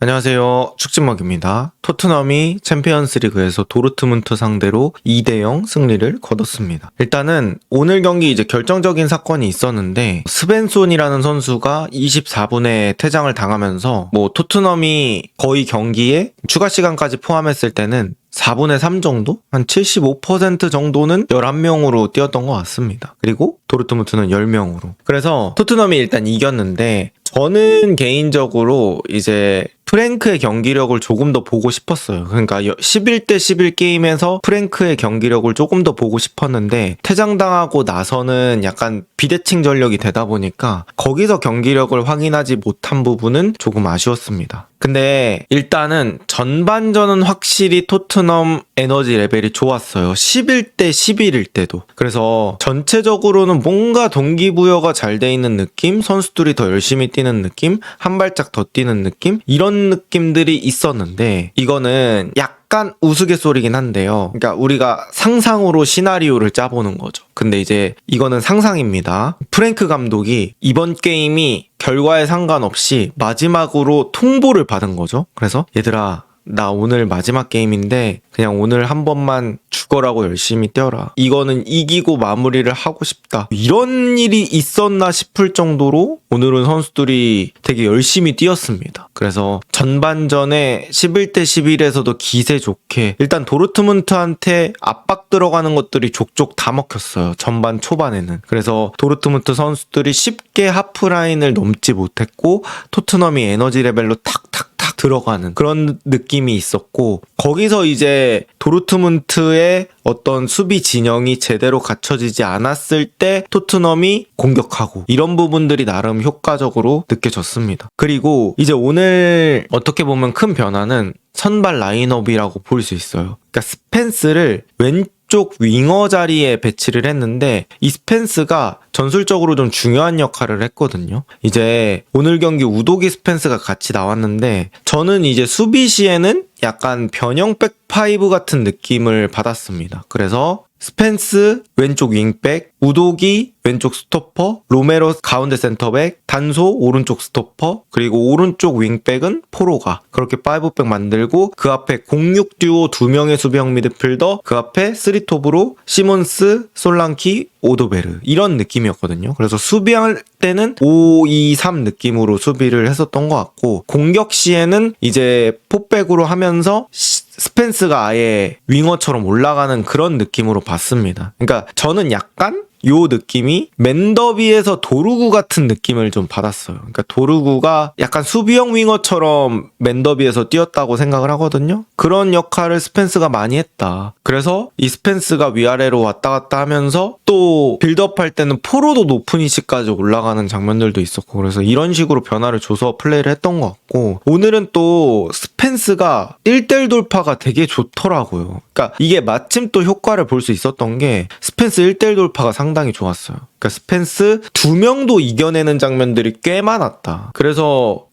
안녕하세요. 축진먹입니다. 토트넘이 챔피언스리그에서 도르트문트 상대로 2대0 승리를 거뒀습니다. 일단은 오늘 경기 이제 결정적인 사건이 있었는데 스벤손이라는 선수가 24분에 퇴장을 당하면서 토트넘이 거의 경기에 추가 시간까지 포함했을 때는 4분의 3 정도? 한 75% 정도는 11명으로 뛰었던 것 같습니다. 그리고 도르트문트는 10명으로. 그래서 토트넘이 일단 이겼는데 저는 개인적으로 이제 프랭크의 경기력을 조금 더 보고 싶었어요. 그러니까 11대 11 게임에서 프랭크의 경기력을 조금 더 보고 싶었는데 퇴장당하고 나서는 약간 비대칭 전력이 되다 보니까 거기서 경기력을 확인하지 못한 부분은 조금 아쉬웠습니다. 근데 일단은 전반전은 확실히 토트넘 에너지 레벨이 좋았어요. 11대 11일 때도. 그래서 전체적으로는 뭔가 동기부여가 잘 돼 있는 느낌, 선수들이 더 열심히 뛰는 느낌, 한 발짝 더 뛰는 느낌, 이런 느낌들이 있었는데 이거는 약간 우스갯소리긴 한데요. 그러니까 우리가 상상으로 시나리오를 짜보는 거죠. 근데 이제 이거는 상상입니다. 프랭크 감독이 이번 게임이 결과에 상관없이 마지막으로 통보를 받은 거죠. 그래서 얘들아, 나 오늘 마지막 게임인데 그냥 오늘 한 번만 죽어라고 열심히 뛰어라. 이거는 이기고 마무리를 하고 싶다. 이런 일이 있었나 싶을 정도로 오늘은 선수들이 되게 열심히 뛰었습니다. 그래서 전반전에 11대 11에서도 기세 좋게 일단 도르트문트한테 압박 들어가는 것들이 족족 다 먹혔어요. 전반 초반에는. 그래서 도르트문트 선수들이 쉽게 하프라인을 넘지 못했고 토트넘이 에너지 레벨로 탁탁 들어가는 그런 느낌이 있었고 거기서 이제 도르트문트의 어떤 수비 진영이 제대로 갖춰지지 않았을 때 토트넘이 공격하고 이런 부분들이 나름 효과적으로 느껴졌습니다. 그리고 이제 오늘 어떻게 보면 큰 변화는 선발 라인업이라고 볼 수 있어요. 그러니까 스펜스를 왼쪽 윙어 자리에 배치를 했는데 이 스펜스가 전술적으로 좀 중요한 역할을 했거든요. 이제 오늘 경기 우도기 스펜스가 같이 나왔는데 저는 이제 수비 시에는 약간 변형 백파이브 같은 느낌을 받았습니다. 그래서 스펜스 왼쪽 윙백, 우도기 왼쪽 스토퍼, 로메로 가운데 센터백, 단소 오른쪽 스토퍼, 그리고 오른쪽 윙백은 포로가 그렇게 5백 만들고 그 앞에 06 듀오 2명의 수비형 미드필더, 그 앞에 3톱으로 시몬스, 솔랑키, 오도베르 이런 느낌이었거든요. 그래서 수비할 때는 5-2-3 느낌으로 수비를 했었던 것 같고 공격 시에는 이제 포백으로 하면서 스펜스가 아예 윙어처럼 올라가는 그런 느낌으로 봤습니다. 그러니까 저는 약간 요 느낌이 맨더비에서 도루구 같은 느낌을 좀 받았어요. 그러니까 도루구가 약간 수비형 윙어처럼 맨더비에서 뛰었다고 생각을 하거든요. 그런 역할을 스펜스가 많이 했다. 그래서 이 스펜스가 위아래로 왔다 갔다 하면서 또 빌드업할 때는 포로도 높은 위치까지 올라가는 장면들도 있었고 그래서 이런 식으로 변화를 줘서 플레이를 했던 것 같고 오늘은 또 스펜스가 1대1 돌파가 되게 좋더라고요. 그러니까 이게 마침 또 효과를 볼 수 있었던 게 스펜스 1대1 돌파가 상당히 좋았어요. 그러니까 스펜스 2명도 이겨내는 장면들이 꽤 많았다. 그래서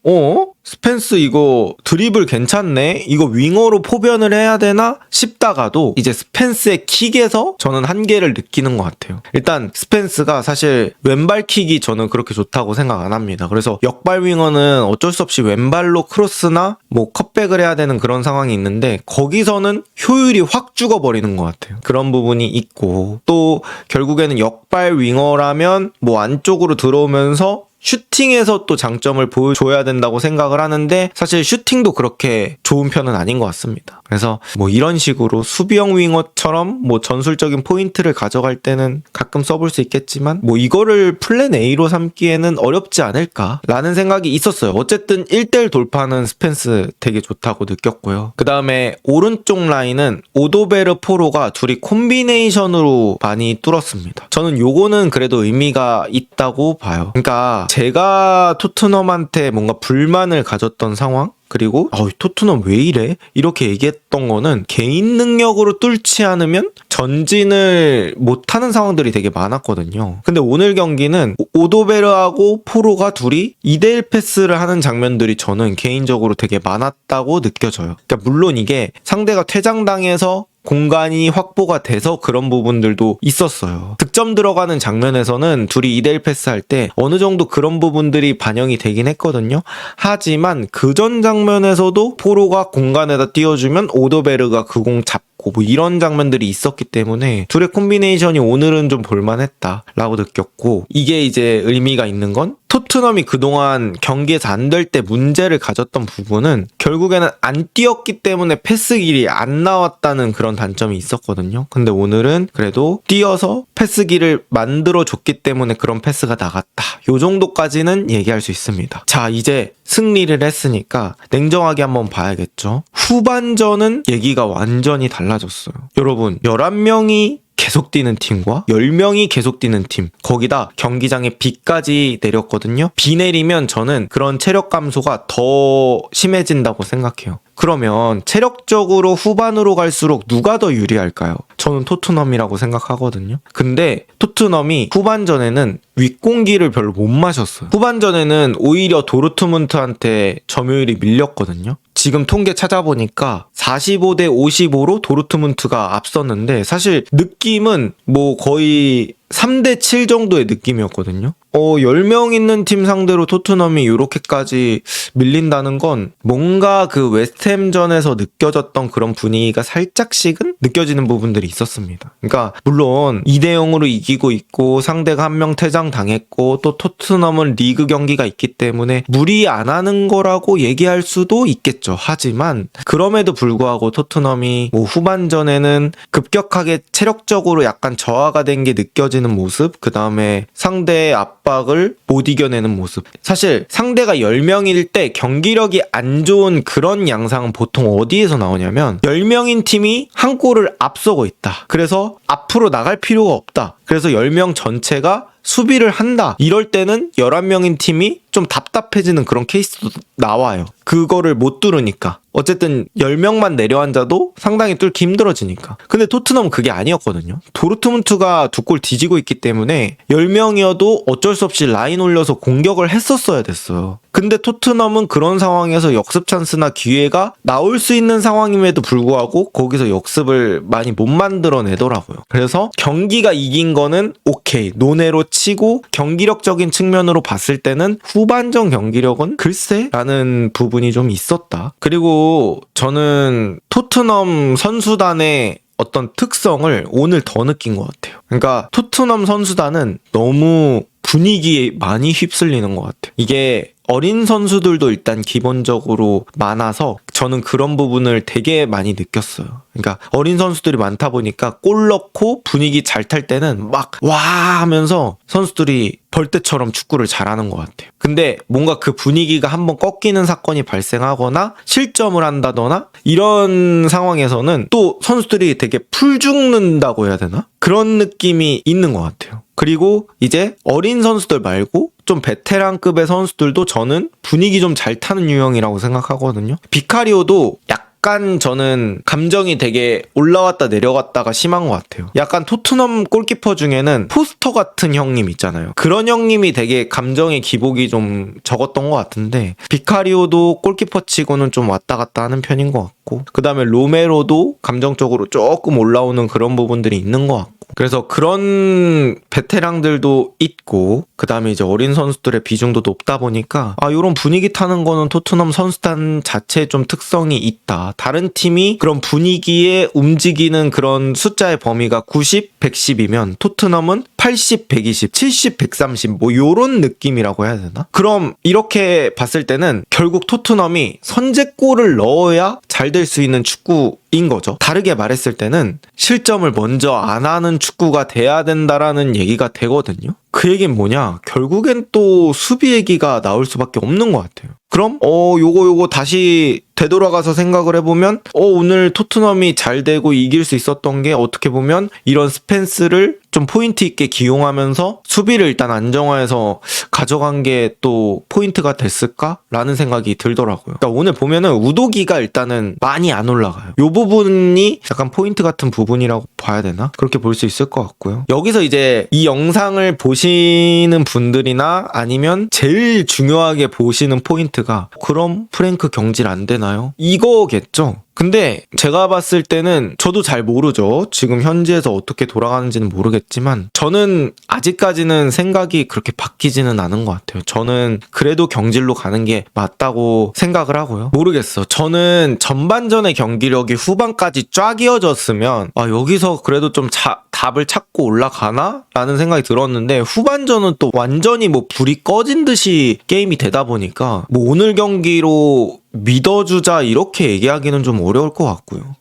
스펜스 이거 드리블 괜찮네? 이거 윙어로 포변을 해야 되나? 싶다가도 이제 스펜스의 킥에서 저는 한계를 느끼는 것 같아요. 일단 스펜스가 사실 왼발 킥이 저는 그렇게 좋다고 생각 안 합니다. 그래서 역발 윙어는 어쩔 수 없이 왼발로 크로스나 컷백을 해야 되는 그런 상황이 있는데 거기서는 효율이 확 죽어버리는 것 같아요. 그런 부분이 있고 또 결국에는 역발 윙어라면 안쪽으로 들어오면서 슈팅에서 또 장점을 보여줘야 된다고 생각을 하는데 사실 슈팅도 그렇게 좋은 편은 아닌 것 같습니다. 그래서 이런 식으로 수비형 윙어처럼 전술적인 포인트를 가져갈 때는 가끔 써볼 수 있겠지만 이거를 플랜 A로 삼기에는 어렵지 않을까라는 생각이 있었어요. 어쨌든 1대1 돌파는 스펜스 되게 좋다고 느꼈고요. 그 다음에 오른쪽 라인은 오도베르 포로가 둘이 콤비네이션으로 많이 뚫었습니다. 저는 요거는 그래도 의미가 있다고 봐요. 그러니까 제가 토트넘한테 뭔가 불만을 가졌던 상황? 그리고 토트넘 왜 이래? 이렇게 얘기했던 거는 개인 능력으로 뚫지 않으면 전진을 못하는 상황들이 되게 많았거든요. 근데 오늘 경기는 오도베르하고 포로가 둘이 2대1 패스를 하는 장면들이 저는 개인적으로 되게 많았다고 느껴져요. 그러니까 물론 이게 상대가 퇴장당해서 공간이 확보가 돼서 그런 부분들도 있었어요. 득점 들어가는 장면에서는 둘이 2대1 패스할 때 어느 정도 그런 부분들이 반영이 되긴 했거든요. 하지만 그 전 장면에서도 포로가 공간에다 띄워주면 오더베르가 그 공 잡고 뭐 이런 장면들이 있었기 때문에 둘의 콤비네이션이 오늘은 좀 볼만했다라고 느꼈고, 이게 이제 의미가 있는 건 토트넘이 그동안 경기에서 안 될 때 문제를 가졌던 부분은 결국에는 안 뛰었기 때문에 패스길이 안 나왔다는 그런 단점이 있었거든요. 근데 오늘은 그래도 뛰어서 패스길을 만들어줬기 때문에 그런 패스가 나갔다. 요 정도까지는 얘기할 수 있습니다. 자, 이제 승리를 했으니까 냉정하게 한번 봐야겠죠. 후반전은 얘기가 완전히 달라졌어요. 여러분, 11명이 계속 뛰는 팀과 10명이 계속 뛰는 팀, 거기다 경기장에 비까지 내렸거든요. 비 내리면 저는 그런 체력 감소가 더 심해진다고 생각해요. 그러면 체력적으로 후반으로 갈수록 누가 더 유리할까요? 저는 토트넘이라고 생각하거든요. 근데 토트넘이 후반전에는 윗공기를 별로 못 마셨어요. 후반전에는 오히려 도르트문트한테 점유율이 밀렸거든요. 지금 통계 찾아보니까 45대 55로 도르트문트가 앞섰는데, 사실 느낌은 뭐 거의 3대 7 정도의 느낌이었거든요. 10명 있는 팀 상대로 토트넘이 이렇게까지 밀린다는 건 뭔가 그 웨스트햄전에서 느껴졌던 그런 분위기가 살짝씩은 느껴지는 부분들이 있었습니다. 그러니까 물론 2대 0으로 이기고 있고 상대가 한 명 퇴장당했고 또 토트넘은 리그 경기가 있기 때문에 무리 안 하는 거라고 얘기할 수도 있겠죠. 하지만 그럼에도 불구하고 토트넘이 뭐 후반전에는 급격하게 체력적으로 약간 저하가 된 게 느껴지는 모습, 그 다음에 상대의 압박을 못 이겨내는 모습. 사실 상대가 10명일 때 경기력이 안 좋은 그런 양상은 보통 어디에서 나오냐면 10명인 팀이 한 골을 앞서고 있다. 그래서 앞으로 나갈 필요가 없다. 그래서 10명 전체가 수비를 한다. 이럴 때는 11명인 팀이 좀 답답해지는 그런 케이스도 나와요. 그거를 못 뚫으니까. 어쨌든 10명만 내려앉아도 상당히 뚫기 힘들어지니까. 근데 토트넘은 그게 아니었거든요. 도르트문트가 2골 뒤지고 있기 때문에 10명이어도 어쩔 수 없이 라인 올려서 공격을 했었어야 됐어요. 근데 토트넘은 그런 상황에서 역습 찬스나 기회가 나올 수 있는 상황임에도 불구하고 거기서 역습을 많이 못 만들어내더라고요. 그래서 경기가 이긴 거는 오케이, 논외로 치고 경기력적인 측면으로 봤을 때는 후반전 경기력은 글쎄? 라는 부분이 좀 있었다. 그리고 저는 토트넘 선수단의 어떤 특성을 오늘 더 느낀 것 같아요. 그러니까 토트넘 선수단은 너무 분위기에 많이 휩쓸리는 것 같아요. 이게 어린 선수들도 일단 기본적으로 많아서 저는 그런 부분을 되게 많이 느꼈어요. 그러니까 어린 선수들이 많다 보니까 골 넣고 분위기 잘 탈 때는 막 와 하면서 선수들이 벌떼처럼 축구를 잘하는 것 같아요. 근데 뭔가 그 분위기가 한번 꺾이는 사건이 발생하거나 실점을 한다거나 이런 상황에서는 또 선수들이 되게 풀 죽는다고 해야 되나? 그런 느낌이 있는 것 같아요. 그리고 이제 어린 선수들 말고 좀 베테랑급의 선수들도 저는 분위기 좀 잘 타는 유형이라고 생각하거든요. 비카리오도 약간 저는 감정이 되게 올라왔다 내려갔다가 심한 것 같아요. 약간 토트넘 골키퍼 중에는 포스터 같은 형님 있잖아요. 그런 형님이 되게 감정의 기복이 좀 적었던 것 같은데, 비카리오도 골키퍼 치고는 좀 왔다 갔다 하는 편인 것 같고, 그 다음에 로메로도 감정적으로 조금 올라오는 그런 부분들이 있는 것 같고, 그래서 그런 베테랑들도 있고, 그 다음에 이제 어린 선수들의 비중도 높다 보니까 이런 분위기 타는 거는 토트넘 선수단 자체에 좀 특성이 있다. 다른 팀이 그런 분위기에 움직이는 그런 숫자의 범위가 90, 110이면 토트넘은 80, 120, 70, 130 뭐 요런 느낌이라고 해야 되나? 그럼 이렇게 봤을 때는 결국 토트넘이 선제골을 넣어야 잘 될 수 있는 축구인 거죠. 다르게 말했을 때는 실점을 먼저 안 하는 축구가 돼야 된다라는 얘기가 되거든요. 그 얘기는 뭐냐? 결국엔 또 수비 얘기가 나올 수밖에 없는 것 같아요. 그럼 요거 다시 되돌아가서 생각을 해보면 오늘 토트넘이 잘 되고 이길 수 있었던 게 어떻게 보면 이런 스펜스를 좀 포인트 있게 기용하면서 수비를 일단 안정화해서 가져간 게 또 포인트가 됐을까라는 생각이 들더라고요. 그러니까 오늘 보면은 우도기가 일단은 많이 안 올라가요. 요 부분이 약간 포인트 같은 부분이라고 봐야 되나? 그렇게 볼 수 있을 것 같고요. 여기서 이제 이 영상을 보시는 분들이나 아니면 제일 중요하게 보시는 포인트가 그럼 프랭크 경질 안 되나요? 이거겠죠. 근데 제가 봤을 때는 저도 잘 모르죠. 지금 현지에서 어떻게 돌아가는지는 모르겠지만 저는 아직까지는 생각이 그렇게 바뀌지는 않은 것 같아요. 저는 그래도 경질로 가는 게 맞다고 생각을 하고요. 모르겠어. 저는 전반전의 경기력이 후반까지 쫙 이어졌으면 여기서 그래도 좀 답을 찾고 올라가나? 라는 생각이 들었는데 후반전은 또 완전히 뭐 불이 꺼진 듯이 게임이 되다 보니까 뭐 오늘 경기로 믿어주자 이렇게 얘기하기는 좀 어려울 것 같고요.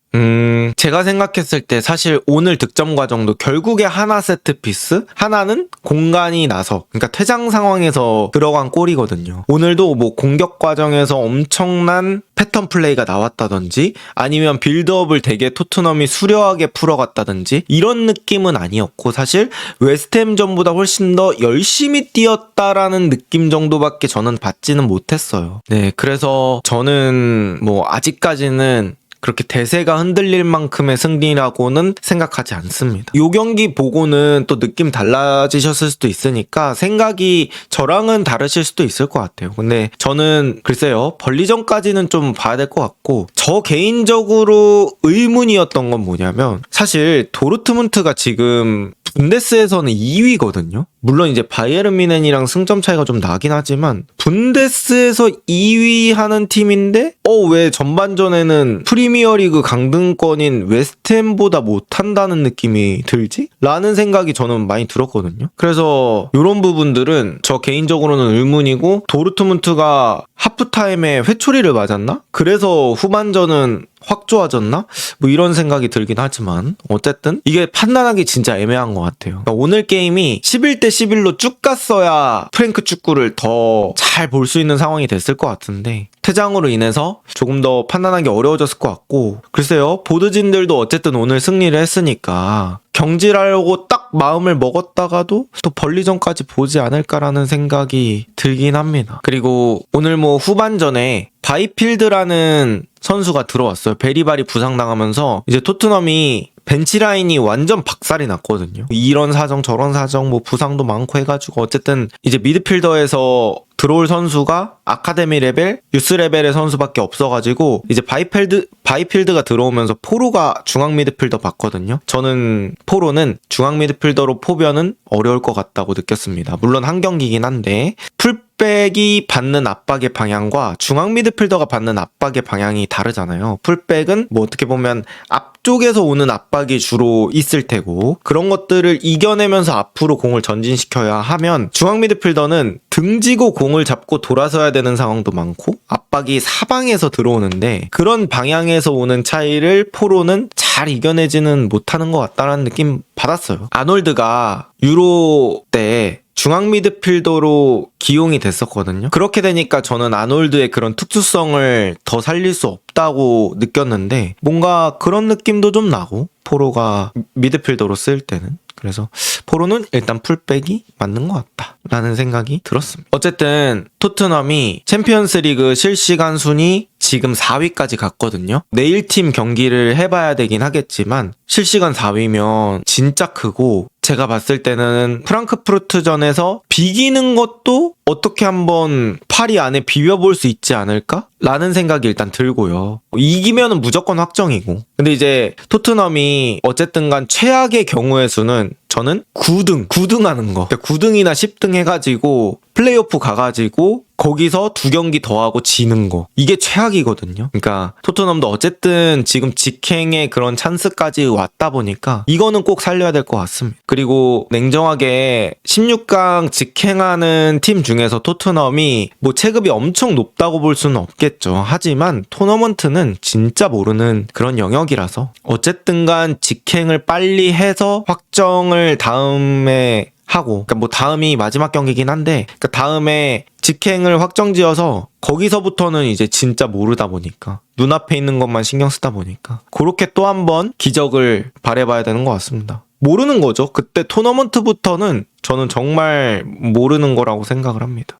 제가 생각했을 때 사실 오늘 득점 과정도 결국에 하나 세트피스, 하나는 공간이 나서, 그러니까 퇴장 상황에서 들어간 골이거든요. 오늘도 뭐 공격 과정에서 엄청난 패턴 플레이가 나왔다든지 아니면 빌드업을 되게 토트넘이 수려하게 풀어갔다든지 이런 느낌은 아니었고 사실 웨스트햄전보다 훨씬 더 열심히 뛰었다라는 느낌 정도밖에 저는 받지는 못했어요. 네, 그래서 저는 뭐 아직까지는 그렇게 대세가 흔들릴 만큼의 승리라고는 생각하지 않습니다. 이 경기 보고는 또 느낌 달라지셨을 수도 있으니까 생각이 저랑은 다르실 수도 있을 것 같아요. 근데 저는 글쎄요, 벌리전까지는 좀 봐야 될 것 같고 저 개인적으로 의문이었던 건 뭐냐면 사실 도르트문트가 지금 분데스에서는 2위거든요. 물론 이제 바이에른 뮌헨이랑 승점 차이가 좀 나긴 하지만 분데스에서 2위 하는 팀인데 왜 전반전에는 프리미어리그 강등권인 웨스트햄보다 못한다는 느낌이 들지? 라는 생각이 저는 많이 들었거든요. 그래서 이런 부분들은 저 개인적으로는 의문이고 도르트문트가 하프타임에 회초리를 맞았나? 그래서 후반전은 확 좋아졌나? 뭐 이런 생각이 들긴 하지만 어쨌든 이게 판단하기 진짜 애매한 것 같아요. 그러니까 오늘 게임이 11대 11로 쭉 갔어야 프랭크 축구를 더 잘 볼 수 있는 상황이 됐을 것 같은데 퇴장으로 인해서 조금 더 판단하기 어려워졌을 것 같고 글쎄요, 보드진들도 어쨌든 오늘 승리를 했으니까 경질하려고 딱 마음을 먹었다가도 또 벌리전까지 보지 않을까라는 생각이 들긴 합니다. 그리고 오늘 뭐 후반전에 바이필드라는 선수가 들어왔어요. 베리바리 부상당하면서 이제 토트넘이 벤치라인이 완전 박살이 났거든요. 이런 사정 저런 사정 뭐 부상도 많고 해가지고 어쨌든 이제 미드필더에서 들어올 선수가 아카데미 레벨, 유스 레벨의 선수밖에 없어가지고 이제 바이필드가 들어오면서 포로가 중앙 미드필더 봤거든요. 저는 포로는 중앙 미드필더로 포변은 어려울 것 같다고 느꼈습니다. 물론 한 경기긴 한데 풀백이 받는 압박의 방향과 중앙 미드필더가 받는 압박의 방향이 다르잖아요. 풀백은 뭐 어떻게 보면 앞쪽에서 오는 압박이 주로 있을 테고 그런 것들을 이겨내면서 앞으로 공을 전진시켜야 하면 중앙 미드필더는 등지고 공을 잡고 돌아서야 되는 상황도 많고 압박이 사방에서 들어오는데 그런 방향에서 오는 차이를 포로는 잘 이겨내지는 못하는 것 같다는 느낌 받았어요. 아놀드가 유로 때 중앙 미드필더로 기용이 됐었거든요. 그렇게 되니까 저는 아놀드의 그런 특수성을 더 살릴 수 없다고 느꼈는데 뭔가 그런 느낌도 좀 나고 포로가 미드필더로 쓸 때는 그래서 포로는 일단 풀백이 맞는 것 같다라는 생각이 들었습니다. 어쨌든 토트넘이 챔피언스리그 실시간 순위 지금 4위까지 갔거든요. 내일 팀 경기를 해봐야 되긴 하겠지만 실시간 4위면 진짜 크고 제가 봤을 때는 프랑크푸르트전에서 비기는 것도 어떻게 한번 8위 안에 비벼볼 수 있지 않을까? 라는 생각이 일단 들고요. 이기면은 무조건 확정이고. 근데 이제 토트넘이 어쨌든 간 최악의 경우의 수는 저는 9등 하는 거. 그러니까 9등이나 10등 해가지고 플레이오프 가가지고 거기서 2경기 더 하고 지는 거. 이게 최악이거든요. 그러니까 토트넘도 어쨌든 지금 직행의 그런 찬스까지 왔다 보니까 이거는 꼭 살려야 될 것 같습니다. 그리고 냉정하게 16강 직행하는 팀 중에서 토트넘이 뭐 체급이 엄청 높다고 볼 수는 없겠죠. 하지만 토너먼트는 진짜 모르는 그런 영역이라서 어쨌든 간 직행을 빨리 해서 확정을 다음에 하고, 그러니까 뭐 다음이 마지막 경기긴 한데, 그러니까 다음에 직행을 확정지어서 거기서부터는 이제 진짜 모르다 보니까 눈앞에 있는 것만 신경 쓰다 보니까 그렇게 또 한 번 기적을 바라봐야 되는 것 같습니다. 모르는 거죠. 그때 토너먼트부터는 저는 정말 모르는 거라고 생각을 합니다.